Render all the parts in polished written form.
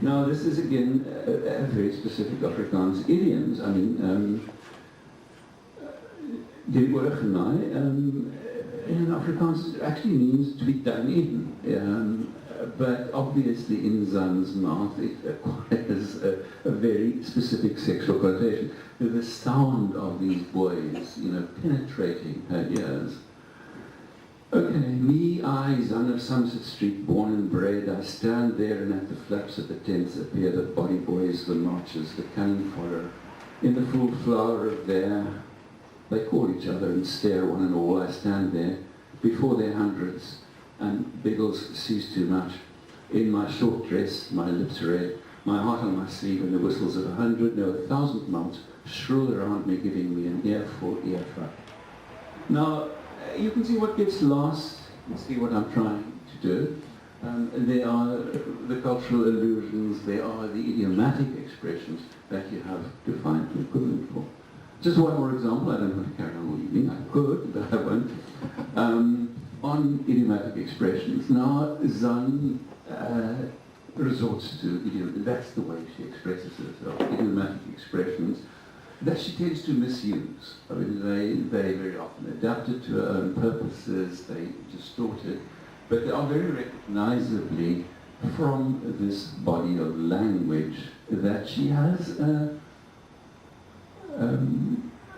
Now, this is again a very specific Afrikaans idioms. I mean, die oorgenaai in Afrikaans actually means to be done in. But obviously in Zan's mouth it acquires a very specific sexual connotation. The sound of these boys, penetrating her ears. Okay, me, I, Zan of Somerset Street, born and bred, I stand there and at the flaps of the tents appear the body boys, the marchers, the cannon fodder. In the full flower of their, they call each other and stare one and all. I stand there before their hundreds, and Biggles sees too much. In my short dress, my lips red, my heart on my sleeve, and the whistles of 100, no, 1,000 mouths shrill around me, giving me an earful earfuck. Now, you can see what gets lost, you see what I'm trying to do. There are the cultural allusions, there are the idiomatic expressions that you have to find an equivalent for. Just one more example, I don't want to carry on all evening, I could, but I won't. On idiomatic expressions, now Zan resorts to idiom, that's the way she expresses herself, idiomatic expressions that she tends to misuse. I mean, they very often adapt it to her own purposes, they distort it, but they are very recognizably from this body of language that she has a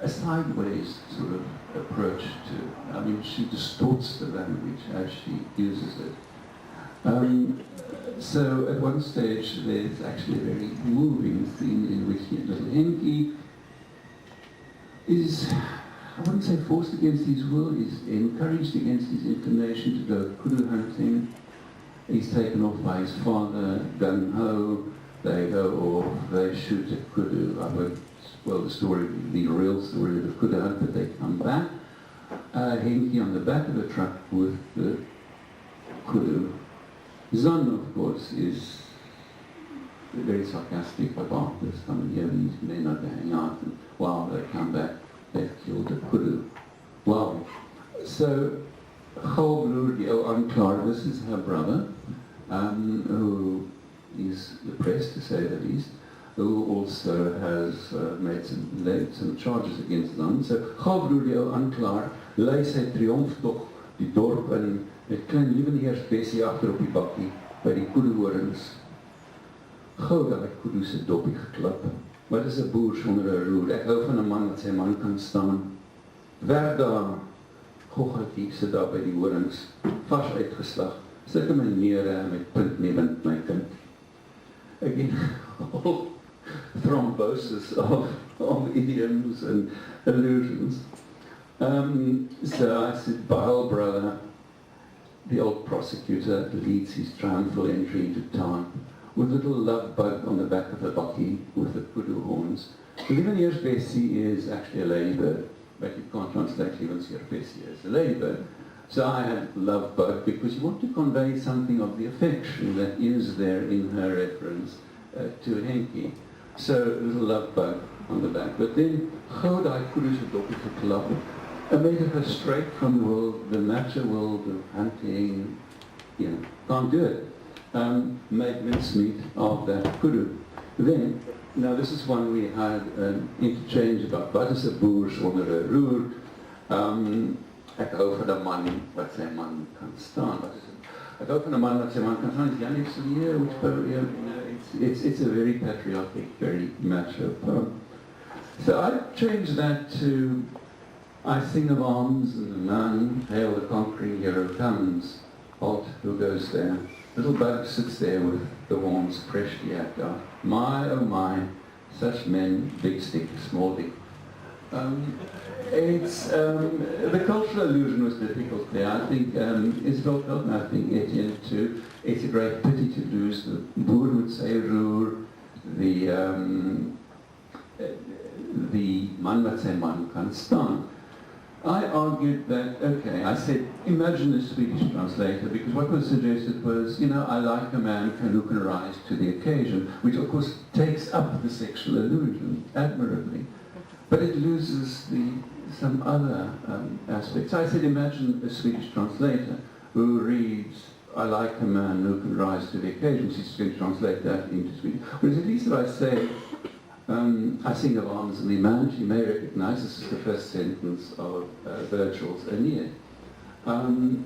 sideways sort of approach to. I mean, she distorts the language as she uses it. So at one stage there's actually a very moving scene in which little Henky is, I wouldn't say forced against his will, is encouraged against his inclination to go kudu hunting. He's taken off by his father, gung-ho, they go off, they shoot at kudu. I won't spoil the story, the real story of the kudu hunt, but they come back. Henky on the back of the truck with the kudu. Zan, of course, is very sarcastic about this. Coming here, these men are to hang out, and wow, they come back, they've killed a kudu. Wow. So, Gauwbloer, die ou aanklaar, this is her brother, who is depressed, to say the least, who also has made some charges against Zan. So, Gauwbloer, die ou aanklaar, lei sy triomftog die dorp in, met klein lieveneersbesie agter op die bakkie, by die kudu-horings. Gou daai kudu se doppie geklap. Wat is 'n boer sonder 'n roer? Ek hou van 'n man wat sy man kan staan. Werk daar. Goggetjie sit daar by die horings, vars uitgeslag. Sulke maniere met puntnemend my kind. Again, thrombosis of idioms and allusions. So I said, Baal brother, the old prosecutor leads his triumphal entry into town with a little love bug on the back of the bakkie with the kudu horns. The lieveneersbesie is actually a ladybird, but you can't translate lieveneersbesie as a ladybird. So I had love bug because you want to convey something of the affection that is there in her reference to Henky. So a little love bug on the back. But then, gou daai kudu se doppie geklap. It made her straight from the world, the matter world of hunting, can't do it. Made mincemeat of that kudu. Then, now this is one we had an interchange about, wat is 'n boer sonder 'n roer? Ek hou van 'n man wat sy man kan staan. Wat is it? Ek hou van 'n man wat sy man kan staan. It's a very patriotic, very macho poem. So I changed that to I sing of arms and the man, hail the conquering hero comes. Halt, who goes there? Little bug sits there with the horns freshly hacked out. My, oh my, such men, big stick, small dick. The cultural allusion was difficult there. I think Isabel felt, and I think Etienne too, it's a great pity to lose the boer would say roer, the man wat sy man kan staan. I argued that, okay, I said, imagine a Swedish translator, because what was suggested was, I like a man who can rise to the occasion, which of course takes up the sexual allusion admirably, but it loses some other aspects. I said, imagine a Swedish translator who reads I like a man who can rise to the occasion. She's going to translate that into Swedish. Whereas at least if I say, I sing of arms and the man, she may recognize this is the first sentence of Virgil's Aeneid.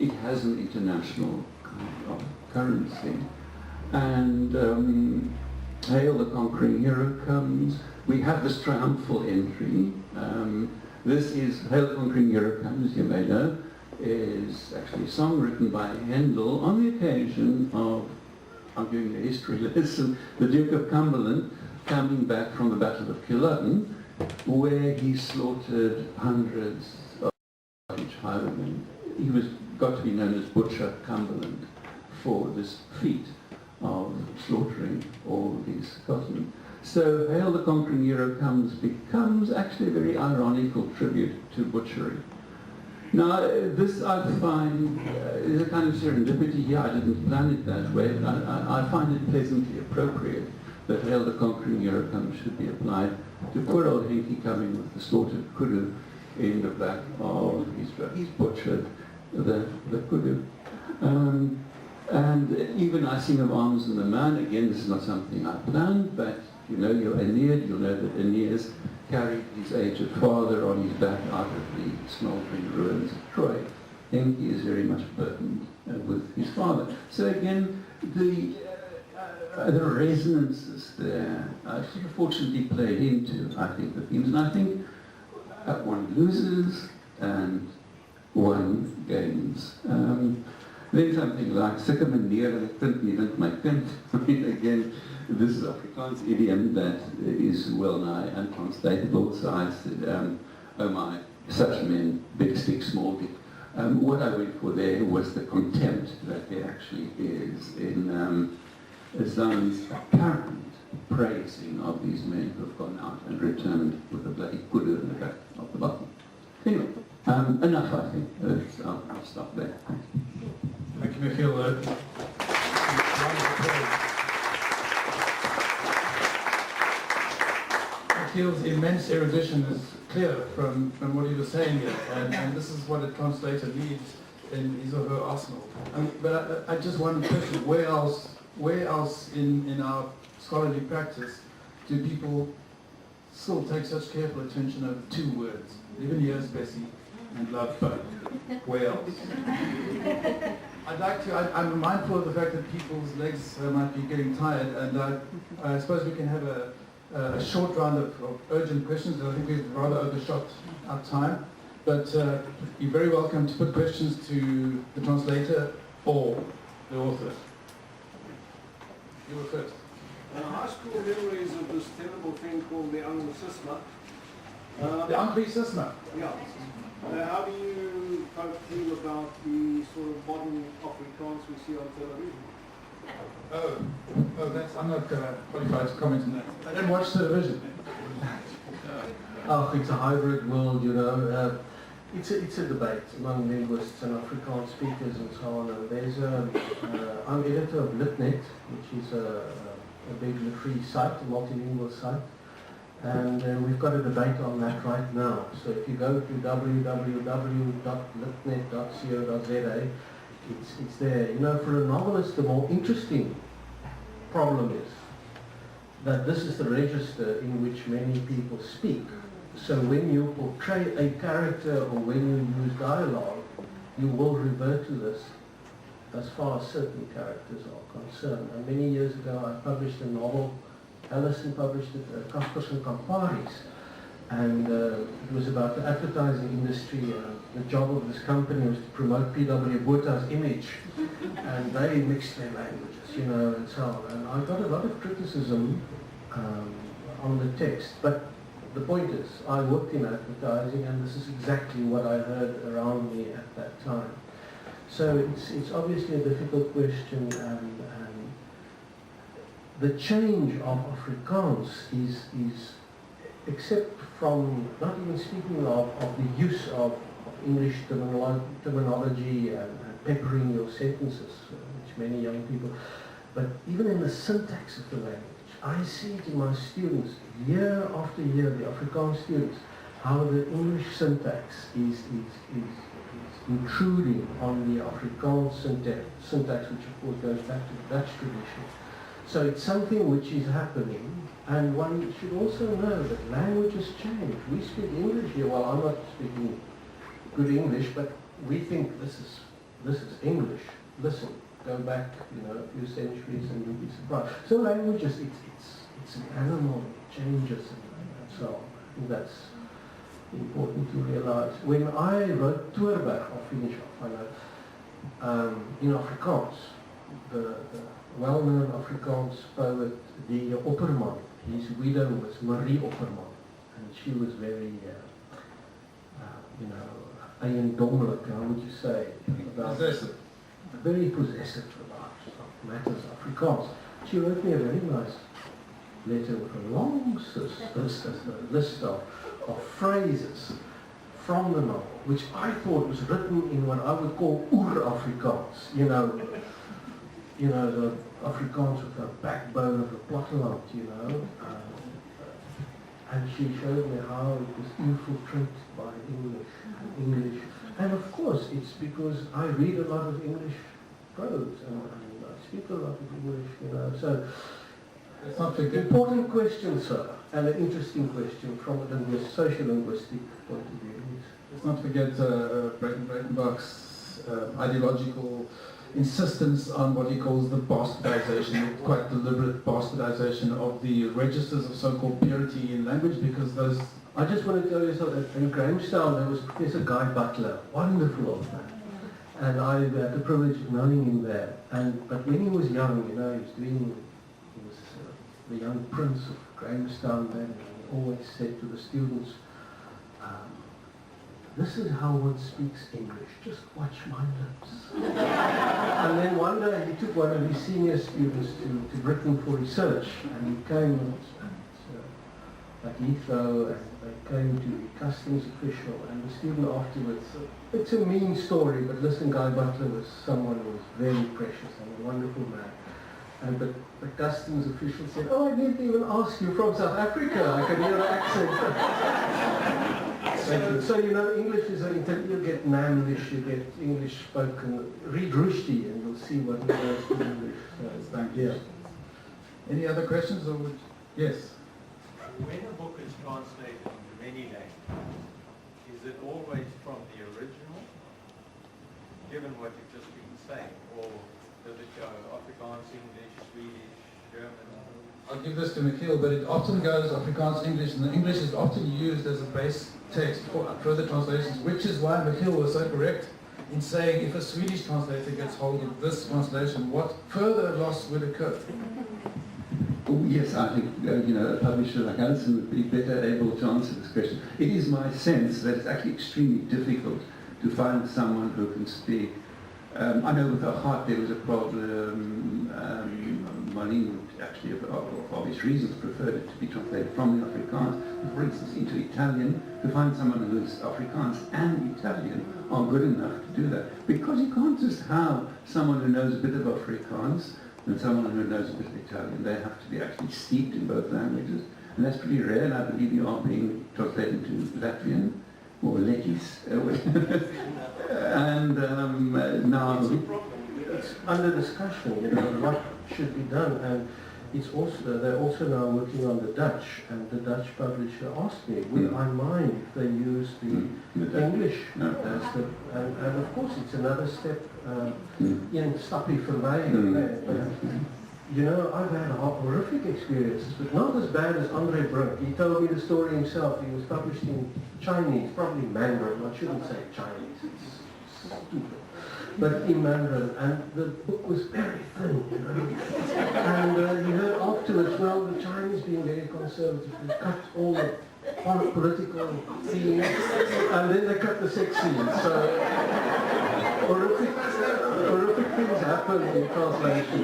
It has an international kind of currency. And Hail the Conquering Hero comes. We have this triumphal entry. This is Hail the Conquering Hero comes, you may know, is actually a song written by Handel on the occasion of, I'm giving a history lesson, the Duke of Cumberland coming back from the Battle of Culloden, where he slaughtered hundreds of Scottish highwaymen. He got to be known as Butcher Cumberland for this feat of slaughtering all these Scotsmen. So Hail the Conquering Hero comes becomes actually a very ironical tribute to butchery. Now, this I find is a kind of serendipity here. I didn't plan it that way, but I find it pleasantly appropriate that Hail the Conquering Hero comes should be applied to poor old Henky coming with the slaughtered kudu in the back of his truck. He's butchered the kudu. And even I sing of arms and the man, again, this is not something I planned, but you know your Aeneid, you'll know that Aeneas carried his aged father on his back out of the smouldering ruins of Troy. Henky is very much burdened with his father. So again, the resonances there sort of fortunately played into, I think, the themes. And I think one loses and one gains. Then something like "Sikke meneer, ek kind nie vind my kind." I mean, again, this is Afrikaans idiom that is well nigh untranslatable. So I said, "Oh my, such men, big stick, small dick." What I went for there was the contempt that there actually is in Zan's apparent praising of these men who have gone out and returned with a bloody kudu in the back of the bottom. Anyway, enough, I think. I'll stop there. Thank you, Michiel. Michiel's immense erudition is clear from what he was saying here, and this is what a translator needs in his or her arsenal. But I just one question: where else in our scholarly practice do people still take such careful attention over two words? Even here's Bessie and love both. Where else? I'm mindful of the fact that people's legs might be getting tired, and I suppose we can have a short round of urgent questions. I think we've rather overshot our time, but you're very welcome to put questions to the translator or the author. You were first. High school memories of this terrible thing called the Anglicisme. The Anglicisme? Yeah. How do you feel about the sort of modern Afrikaans we see on television? I'm not qualified to comment on that. I don't watch television. It's a hybrid world, you know. It's a debate among linguists and Afrikaans speakers and so on. And there's I'm editor of LitNet, which is a big literary site, a multilingual site. And we've got a debate on that right now. So if you go to www.litnet.co.za, it's there. You know, for a novelist, the more interesting problem is that this is the register in which many people speak. So when you portray a character or when you use dialogue, you will revert to this as far as certain characters are concerned. And many years ago, I published a novel. Allison published it, Kaspers and Camparis, and it was about the advertising industry. The job of this company was to promote P.W. Botha's image, and they mixed their languages, you know, and so on. And I got a lot of criticism on the text, but the point is, I worked in advertising, and this is exactly what I heard around me at that time. So it's obviously a difficult question, and the change of Afrikaans is except from, not even speaking of the use of English terminology and peppering your sentences, which many young people, but even in the syntax of the language. I see it in my students, year after year, the Afrikaans students, how the English syntax is intruding on the Afrikaans syntax, which of course goes back to the Dutch tradition. So it's something which is happening, and one should also know that languages change. We speak English here. Well, I'm not speaking good English, but we think this is English. Listen, go back, a few centuries, and you'll be surprised. So languages, it's an animal, it changes, and so on. I think that's important to realize. When I wrote Toerberg, I'll finish off, in Afrikaans, the well-known Afrikaans poet, the Opperman, his widow was Marie Opperman, and she was very, eiendomelijk, how would you say? Possessive. Very possessive about matters Afrikaans. She wrote me a very nice letter with a long list of phrases from the novel, which I thought was written in what I would call Oer-Afrikaans, the Afrikaans with the backbone of the platteland, and she showed me how it was infiltrated by English. And of course, it's because I read a lot of English prose, and I speak a lot of English, so Let's not forget. Important question, sir, and an interesting question from a social-linguistic point of view. Let's not forget Breitenbach's ideological insistence on what he calls the bastardization, quite deliberate bastardization of the registers of so-called purity in language, because those... I just want to tell you something. In Grahamstown, there was Professor Guy Butler, wonderful old man, and I had the privilege of knowing him there. But when he was young, he was the young prince of Grahamstown then, and he always said to the students, this is how one speaks English, just watch my lips. And then one day he took one of his senior students to Britain for research, and he came at Heathrow, and they came to the customs official, and the student afterwards, it's a mean story, but listen, Guy Butler was someone who was very precious and a wonderful man. And the customs official said, oh, I didn't even ask you from South Africa. I can hear the accent. So English is you get Namlish, you get English spoken. Read Rushdie and you'll see what it does to English. So, Thank you. Any other questions? Yes? When a book is translated into many languages, is it always from the original, given what you've just been saying, or does it go Afrikaans, English, Swedish, German? I'll give this to Michiel, but it often goes Afrikaans, English, and the English is often used as a base text for further translations, which is why Michiel was so correct in saying if a Swedish translator gets hold of this translation, what further loss would occur? Oh, yes, I think a publisher like Alison would be better able to answer this question. It is my sense that it's actually extremely difficult to find someone who can speak. I know with Achat there was a problem. Marlene would actually, for obvious reasons, preferred it to be translated from the Afrikaans. For instance, into Italian, to find someone who's Afrikaans and Italian are good enough to do that. Because you can't just have someone who knows a bit of Afrikaans and someone who knows a bit of Italian. They have to be actually steeped in both languages. And that's pretty rare, and I believe you are being translated into Latvian or Lettis. And now it's under discussion, what should be done, and they're also now working on the Dutch, and the Dutch publisher asked me, would I mind if they use the English as the, and of course it's another step in stappie vir my, I've had horrific experiences, but not as bad as Andre Brink. He told me the story himself. He was published in Chinese, probably Mandarin. I shouldn't say Chinese, it's stupid. But in Mandarin, and the book was very thin, And he heard afterwards, well, the Chinese being very conservative, they cut all the political themes, and then they cut the sex scenes. So horrific things happen in translation.